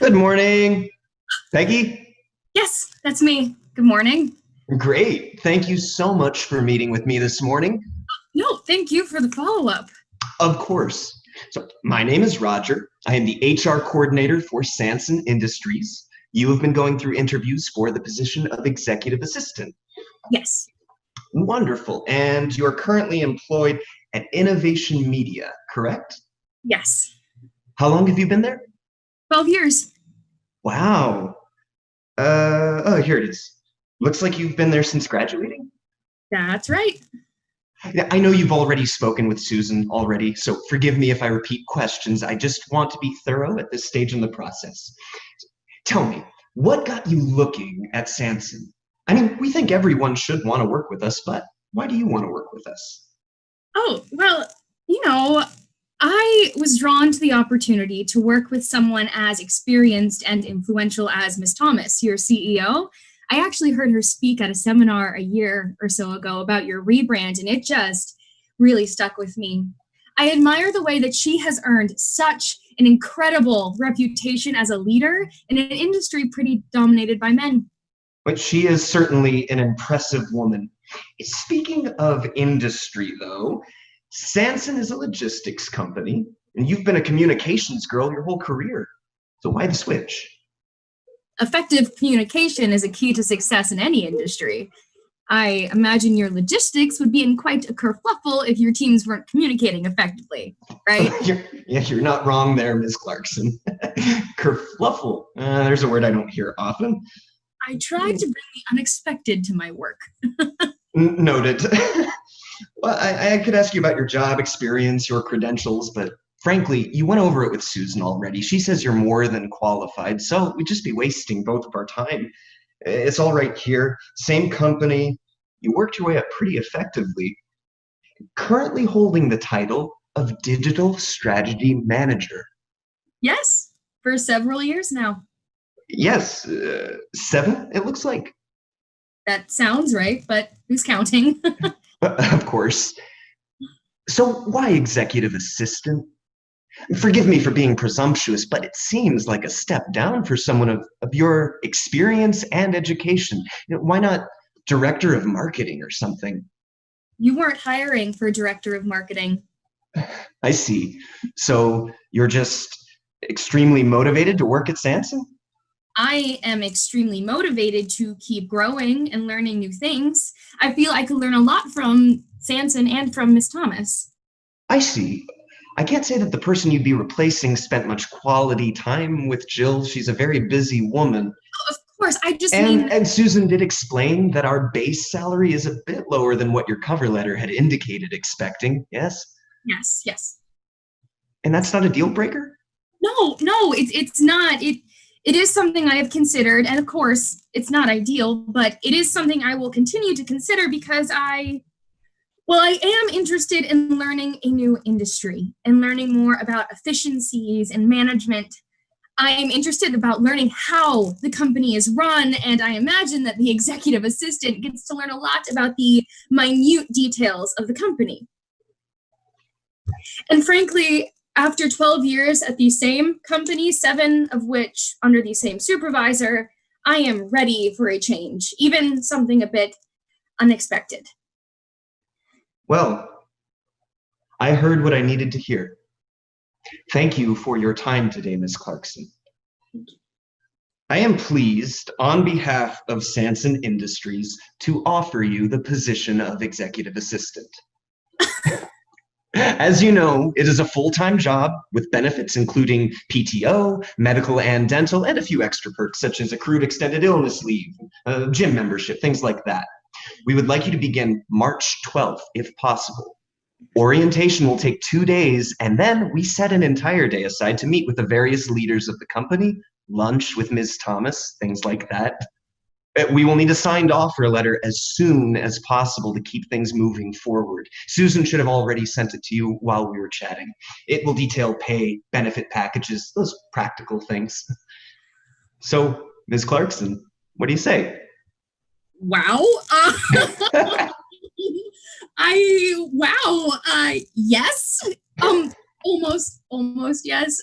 Good morning, Peggy. Yes, that's me. Good morning. Great. Thank you so much for meeting with me this morning. No, thank you for the follow-up. Of course. So, my name is Roger. I am the HR coordinator for Sanson Industries. You have been going through interviews for the position of executive assistant. Yes, Wonderful. And you are currently employed at Innovation Media, correct? yes. How long have you been there? 12 years. Wow. Oh, here it is. Looks like you've been there since graduating. That's right. Yeah, I know you've already spoken with Susan already, so forgive me if I repeat questions. I just want to be thorough at this stage in the process. Tell me, what got you looking at Sanson? I mean, we think everyone should want to work with us, but why do you want to work with us? Oh, well, you know, I was drawn to the opportunity to work with someone as experienced and influential as Miss Thomas, your CEO. I actually heard her speak at a seminar a year or so ago about your rebrand, and it just really stuck with me. I admire the way that she has earned such an incredible reputation as a leader in an industry pretty dominated by men. But she is certainly an impressive woman. Speaking of industry, though, Sanson is a logistics company, and you've been a communications girl your whole career. So why the switch? Effective communication is a key to success in any industry. I imagine your logistics would be in quite a kerfluffle if your teams weren't communicating effectively, right? You're not wrong there, Miss Clarkson. Kerfluffle. There's a word I don't hear often. I tried to bring the unexpected to my work. Noted. Well, I could ask you about your job experience, your credentials, but frankly, you went over it with Susan already. She says you're more than qualified, so we'd just be wasting both of our time. It's all right here. Same company. You worked your way up pretty effectively. Currently holding the title of Digital Strategy Manager. Yes, for several years now. Yes, 7, it looks like. That sounds right, but who's counting? Of course. So why executive assistant? Forgive me for being presumptuous, but it seems like a step down for someone of your experience and education. Why not director of marketing or something? You weren't hiring for director of marketing. I see. So you're just extremely motivated to work at Sanson? I am extremely motivated to keep growing and learning new things. I feel I could learn a lot from Sanson and from Miss Thomas. I see. I can't say that the person you'd be replacing spent much quality time with Jill. She's a very busy woman. Of course, I just And mean, and Susan did explain that our base salary is a bit lower than what your cover letter had indicated expecting. Yes? yes, yes. And that's not a deal breaker? No, it's not. It is something I have considered, and of course, it's not ideal, but it is something I will continue to consider because I am interested in learning a new industry and learning more about efficiencies and management. I am interested about learning how the company is run, and I imagine that the executive assistant gets to learn a lot about the minute details of the company. And frankly, after 12 years at the same company, 7 of which under the same supervisor, I am ready for a change, even something a bit unexpected. Well, I heard what I needed to hear. Thank you for your time today, Miss Clarkson. I am pleased, on behalf of Sanson Industries, to offer you the position of executive assistant. As you know, it is a full-time job with benefits including PTO, medical and dental, and a few extra perks such as accrued extended illness leave, gym membership, things like that. We would like you to begin March 12th, if possible. Orientation will take 2 days, and then we set an entire day aside to meet with the various leaders of the company, lunch with Ms. Thomas, things like that. We will need a signed offer letter as soon as possible to keep things moving forward. Susan should have already sent it to you while we were chatting. It will detail pay, benefit packages, those practical things. So, Ms. Clarkson, what do you say? Wow. Wow. Yes. Almost yes.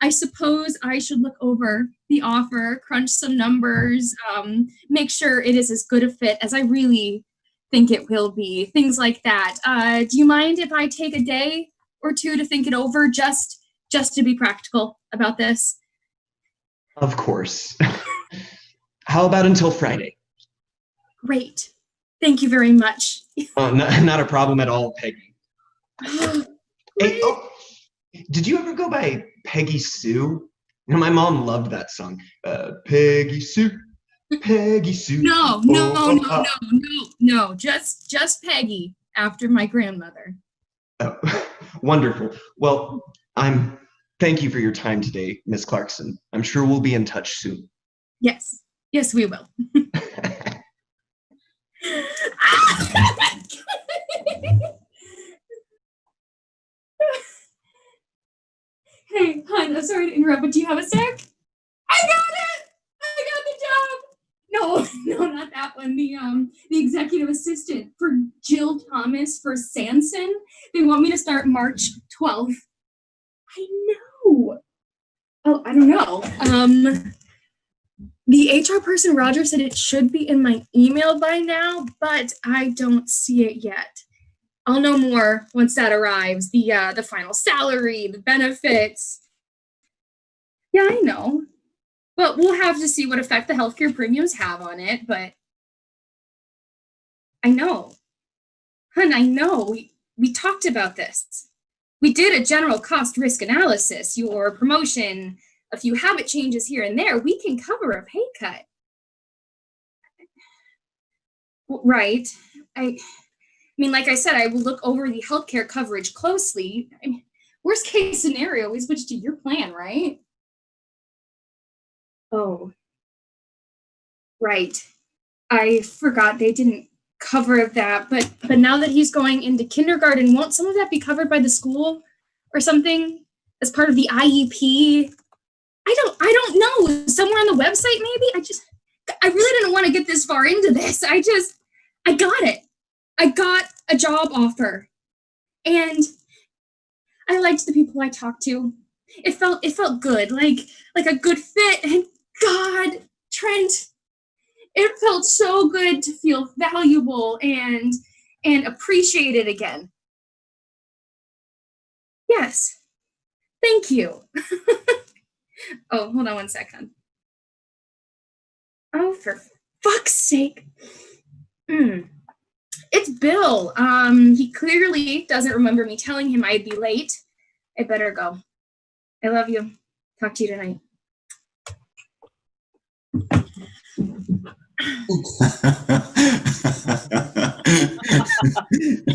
I suppose I should look over the offer, crunch some numbers, make sure it is as good a fit as I really think it will be, things like that. Do you mind if I take a day or two to think it over, just to be practical about this? Of course. How about until Friday? Great. Thank you very much. Not a problem at all, Peggy. Hey, Great. oh, did you ever go by Peggy Sue? My mom loved that song. Peggy Sue, Peggy Sue. No. Just Peggy, after my grandmother. Oh, wonderful. Well, thank you for your time today, Miss Clarkson. I'm sure we'll be in touch soon. Yes, we will. Hey, hon, I'm sorry to interrupt, but do you have a sec? I got it! I got the job! No, not that one. The executive assistant for Jill Thomas for Sanson. They want me to start March 12th. I know. Oh, I don't know. The HR person, Roger, said it should be in my email by now, but I don't see it yet. I'll know more once that arrives. The final salary, the benefits. Yeah, I know. But we'll have to see what effect the healthcare premiums have on it, but I know. Hun, I know. We talked about this. We did a general cost risk analysis, your promotion, a few habit changes here and there. We can cover a pay cut. Right. I mean, like I said, I will look over the healthcare coverage closely. I mean, worst case scenario, we switch to your plan, right? Oh, right. I forgot they didn't cover that, but now that he's going into kindergarten, won't some of that be covered by the school or something as part of the IEP? I don't know. Somewhere on the website, maybe? I really didn't want to get this far into this. I got it. I got a job offer. And I liked the people I talked to. It felt good, like a good fit. And God, Trent, it felt so good to feel valuable and appreciated again. Yes. Thank you. Oh, hold on one second. Oh, for fuck's sake. It's Bill. He clearly doesn't remember me telling him I'd be late. I better go. I love you. Talk to you tonight.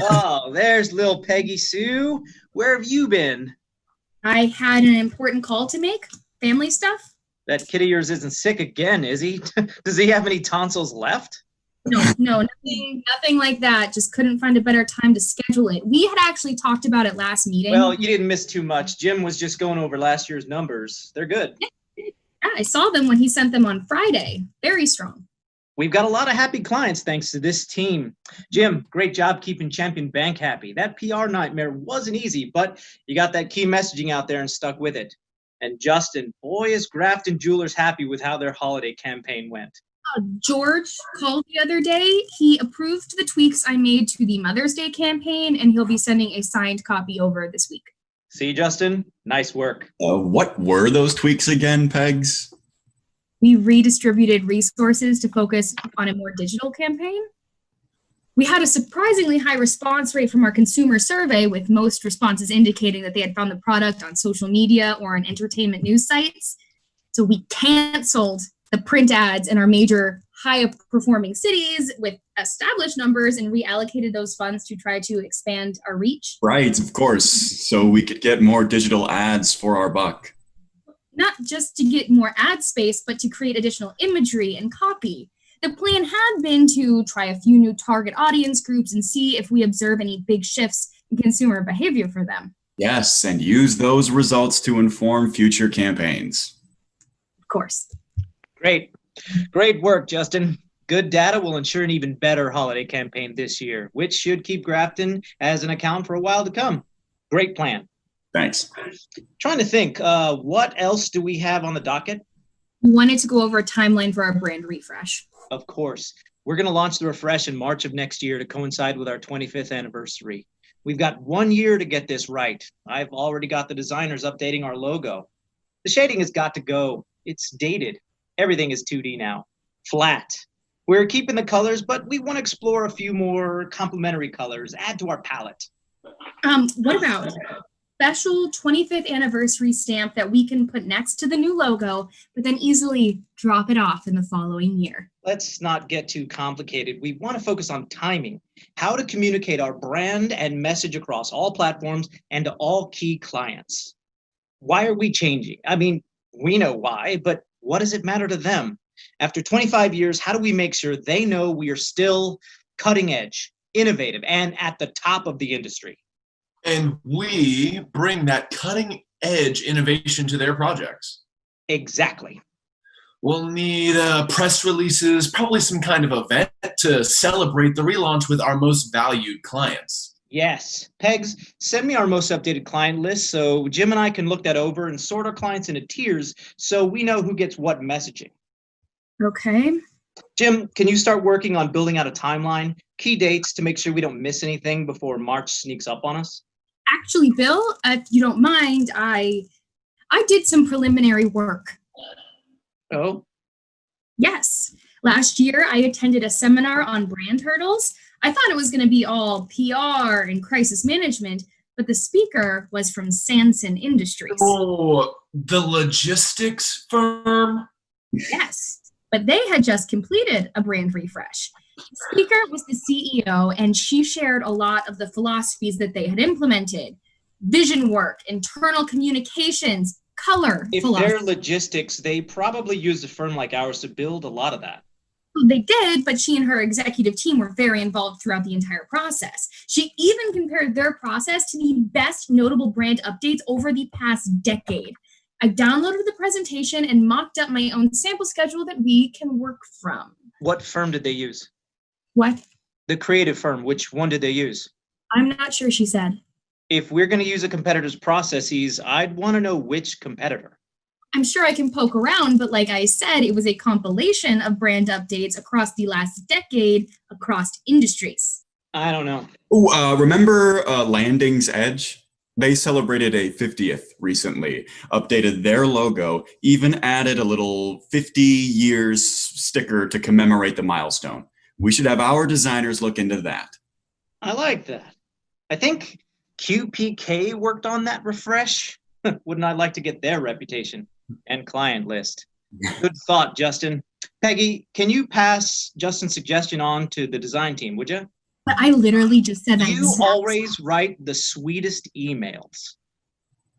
Oh, there's little Peggy Sue. Where have you been? I had an important call to make. Family stuff. That kid of yours isn't sick again, is he? Does he have any tonsils left? No, nothing like that. Just couldn't find a better time to schedule it. We had actually talked about it last meeting. Well, you didn't miss too much. Jim was just going over last year's numbers. They're good. Yeah, I saw them when he sent them on Friday. Very strong. We've got a lot of happy clients thanks to this team. Jim, great job keeping Champion Bank happy. That PR nightmare wasn't easy, but you got that key messaging out there and stuck with it. And Justin, boy, is Grafton Jewelers happy with how their holiday campaign went. George called the other day. He approved the tweaks I made to the Mother's Day campaign, and he'll be sending a signed copy over this week. See, Justin? Nice work. What were those tweaks again, Pegs? We redistributed resources to focus on a more digital campaign. We had a surprisingly high response rate from our consumer survey, with most responses indicating that they had found the product on social media or on entertainment news sites. So we canceled the print ads in our major high-performing cities with established numbers and reallocated those funds to try to expand our reach. Right, of course. So we could get more digital ads for our buck. Not just to get more ad space, but to create additional imagery and copy. The plan had been to try a few new target audience groups and see if we observe any big shifts in consumer behavior for them. Yes, and use those results to inform future campaigns. Of course. Great work, Justin. Good data will ensure an even better holiday campaign this year, which should keep Grafton as an account for a while to come. Great plan. Thanks. Trying to think, what else do we have on the docket? We wanted to go over a timeline for our brand refresh. Of course. We're going to launch the refresh in March of next year to coincide with our 25th anniversary. We've got 1 year to get this right. I've already got the designers updating our logo. The shading has got to go. It's dated. Everything is 2D now. Flat. We're keeping the colors, but we want to explore a few more complementary colors, add to our palette. What about special 25th anniversary stamp that we can put next to the new logo, but then easily drop it off in the following year? Let's not get too complicated. We want to focus on timing, how to communicate our brand and message across all platforms and to all key clients. Why are we changing? I mean, we know why, but what does it matter to them? After 25 years, how do we make sure they know we are still cutting edge, innovative, and at the top of the industry? And we bring that cutting edge innovation to their projects. Exactly. We'll need press releases, probably some kind of event to celebrate the relaunch with our most valued clients. Yes. Pegs, send me our most updated client list so Jim and I can look that over and sort our clients into tiers so we know who gets what messaging. Okay. Jim, can you start working on building out a timeline, key dates to make sure we don't miss anything before March sneaks up on us? Actually, Bill, if you don't mind, I did some preliminary work. Oh, Yes. Last year, I attended a seminar on brand hurdles. I thought it was going to be all PR and crisis management, but the speaker was from Sanson Industries. Oh, the logistics firm? Yes, but they had just completed a brand refresh. The speaker was the CEO, and she shared a lot of the philosophies that they had implemented. Vision work, internal communications, color if philosophy. they're logistics, they probably used a firm like ours to build a lot of that. They did, but she and her executive team were very involved throughout the entire process. She even compared their process to the best notable brand updates over the past decade. I downloaded the presentation and mocked up my own sample schedule that we can work from. What firm did they use? What? The creative firm, which one did they use? I'm not sure, she said. If we're going to use a competitor's processes, I'd want to know which competitor. I'm sure I can poke around, but like I said, it was a compilation of brand updates across the last decade, across industries. I don't know. Oh, remember Landing's Edge? They celebrated a 50th recently, updated their logo, even added a little 50 years sticker to commemorate the milestone. We should have our designers look into that. I like that. I think QPK worked on that refresh. Wouldn't I like to get their reputation and client list? Good thought, Justin. Peggy, can you pass Justin's suggestion on to the design team, would you? But I literally just said that. You always write the sweetest emails.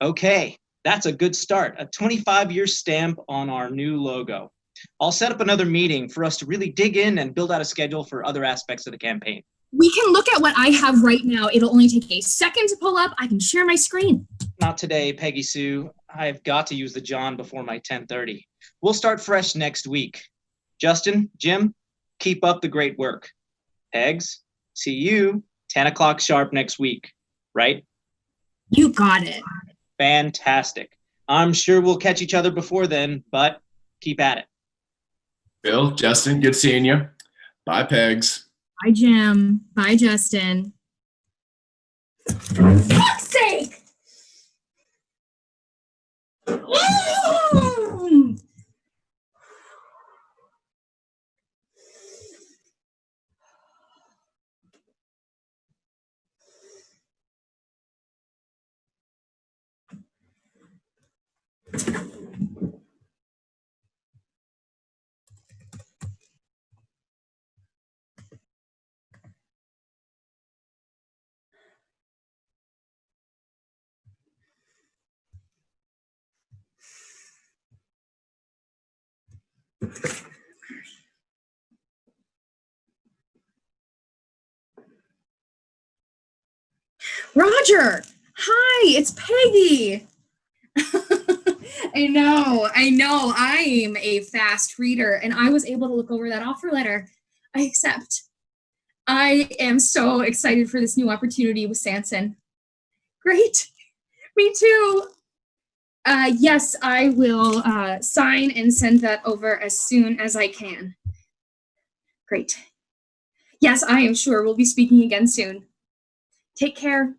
Okay, that's a good start. A 25-year stamp on our new logo. I'll set up another meeting for us to really dig in and build out a schedule for other aspects of the campaign. We can look at what I have right now. It'll only take a second to pull up. I can share my screen. Not today, Peggy Sue. I've got to use the John before my 10:30. We'll start fresh next week. Justin, Jim, keep up the great work. Pegs, see you 10 o'clock sharp next week, right? You got it. Fantastic. I'm sure we'll catch each other before then, but keep at it. Bill, Justin, good seeing you. Bye, Pegs. Bye, Jim. Bye, Justin. For fuck's sake! Roger! Hi, it's Peggy! I know. I'm a fast reader, and I was able to look over that offer letter. I accept. I am so excited for this new opportunity with Sanson. Great. Me too. Yes, I will sign and send that over as soon as I can. Great. Yes, I am sure we'll be speaking again soon. Take care.